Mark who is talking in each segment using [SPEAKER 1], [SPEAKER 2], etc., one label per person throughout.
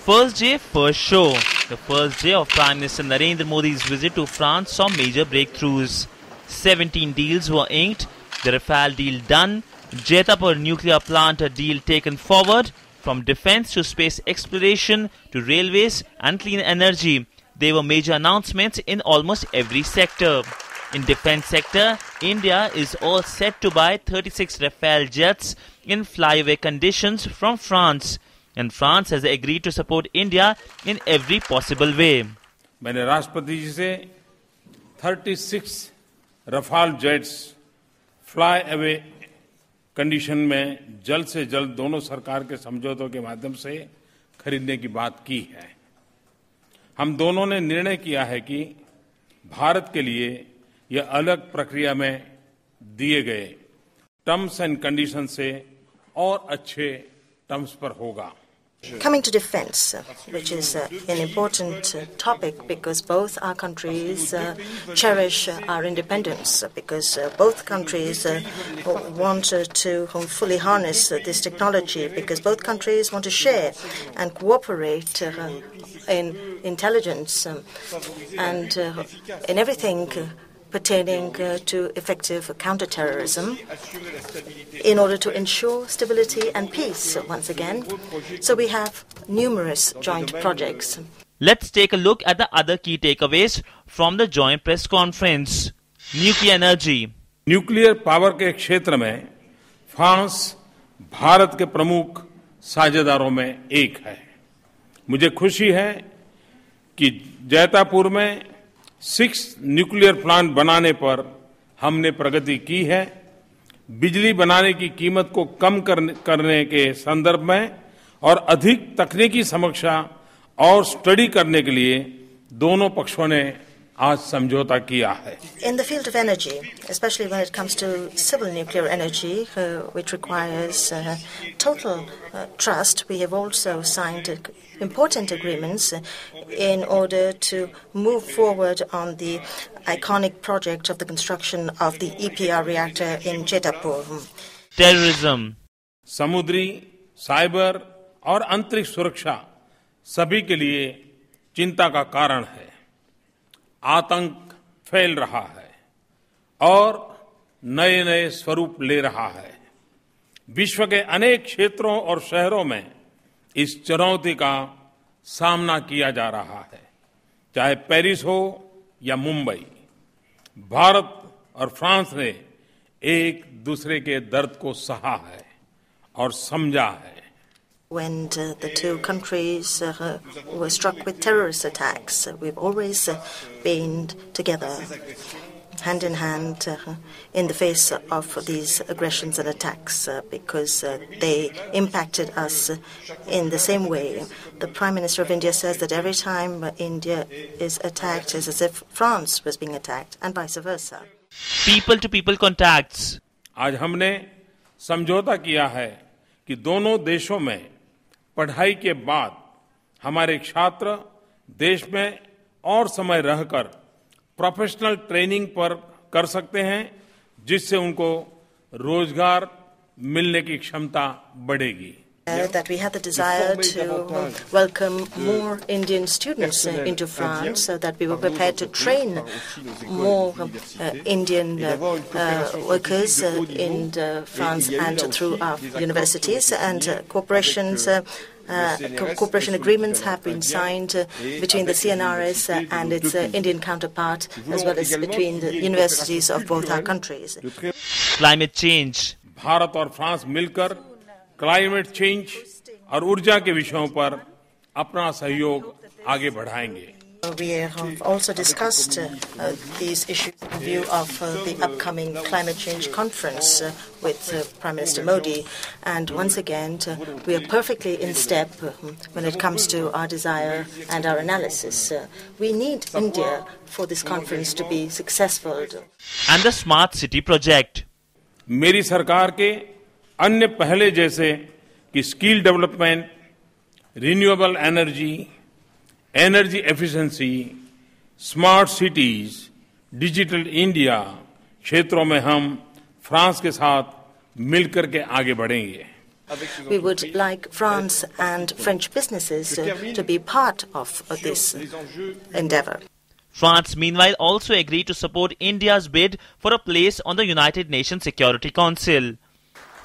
[SPEAKER 1] First day, first show. The first day of Prime Minister Narendra Modi's visit to France saw major breakthroughs. 17 deals were inked, the Rafale deal done, Jetapur nuclear plant deal taken forward, from defence to space exploration to railways and clean energy. There were major announcements in almost every sector. In defence sector, India is all set to buy 36 Rafale jets in flyaway conditions from France. And France has agreed to support India in every possible way.
[SPEAKER 2] मैंने राष्ट्रपति जी से 36 Rafale jets fly away condition में जल्द से जल्द दोनों सरकार के समझौतों के माध्यम से खरीदने की बात की है। हम दोनों ने निर्णय किया है कि भारत के लिए यह अलग प्रक्रिया में दिए गए टर्म्स एंड कंडीशन से और अच्छे टर्म्स पर होगा।
[SPEAKER 3] Coming to defense, which is an important topic because both our countries cherish our independence, because both countries want to fully harness this technology, because both countries want to share and cooperate in intelligence and in everything pertaining to effective counterterrorism in order to ensure stability and peace once again. So we have numerous joint projects.
[SPEAKER 1] Let's take a look at the other key takeaways from the joint press conference. Nuclear energy.
[SPEAKER 2] Nuclear power के क्षेत्र में France Bharat के प्रमुख साझेदारों में एक है। मुझे खुशी है कि जैतापुर में 6 न्यूक्लियर प्लांट बनाने पर हमने प्रगति की है। बिजली बनाने की कीमत को कम करने के संदर्भ में और अधिक तकनीकी समीक्षा और स्टडी करने के लिए दोनों पक्षों ने आज समझौता किया है।
[SPEAKER 3] In the field of energy, especially when it comes to civil nuclear energy, which requires total trust, we have also signed important agreements in order to move forward on the iconic project of the construction of the EPR reactor in Jetapur.
[SPEAKER 1] Terrorism.
[SPEAKER 2] समुद्री, cyber और अंतरिक्ष सुरक्षा सभी के लिए चिंता का कारण है। आतंक फैल रहा है और नए नए स्वरूप ले रहा है। विश्व के अनेक क्षेत्रों और शहरों में इस चुनौती का सामना किया जा रहा है, चाहे पेरिस हो या मुंबई। भारत और फ्रांस ने एक दूसरे के दर्द को सहा है और समझा है।
[SPEAKER 3] When the two countries were struck with terrorist attacks, we've always been together, hand in hand, in the face of these aggressions and attacks, because they impacted us in the same way. The Prime Minister of India says that every time India is attacked, it's as if France was being attacked, and vice versa.
[SPEAKER 1] People-to-people contacts.
[SPEAKER 2] आज हमने समझौता किया है कि दोनों देशों में पढ़ाई के बाद हमारे छात्र देश में और समय रहकर प्रोफेशनल ट्रेनिंग पर कर सकते हैं, जिससे उनको रोजगार मिलने की क्षमता बढ़ेगी।
[SPEAKER 3] That we had the desire to welcome more Indian students into France, so that we were prepared to train more Indian workers in France and through our universities, and cooperation agreements have been signed between the CNRS and its Indian counterpart, as well as between the universities of both our countries.
[SPEAKER 1] Climate change.
[SPEAKER 2] Bharat और France मिलकर climate change और ऊर्जा के विषयों पर अपना सहयोग आगे बढ़ाएंगे।
[SPEAKER 3] We have also discussed these issues in view of the upcoming climate change conference with Prime Minister Modi. And once again, we are perfectly in step when it comes to our desire and our analysis. We need India for this conference to be successful.
[SPEAKER 1] And the Smart City project.
[SPEAKER 2] मेरी सरकार के अन्य पहले जैसे कि skill development, renewable energy, energy efficiency, smart cities, digital India क्षेत्रों में हम फ्रांस के साथ मिलकर के आगे बढ़ेंगे।
[SPEAKER 3] We would like France and French businesses to be part of this endeavor.
[SPEAKER 1] France, meanwhile, also agreed to support India's bid for a place on the United Nations Security Council.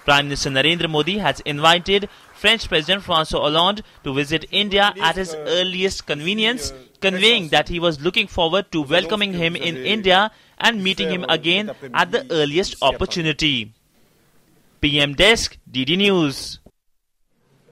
[SPEAKER 1] Prime Minister Narendra Modi has invited French President François Hollande to visit India at his earliest convenience, conveying that he was looking forward to welcoming him in India and meeting him again at the earliest opportunity. PM Desk, DD News.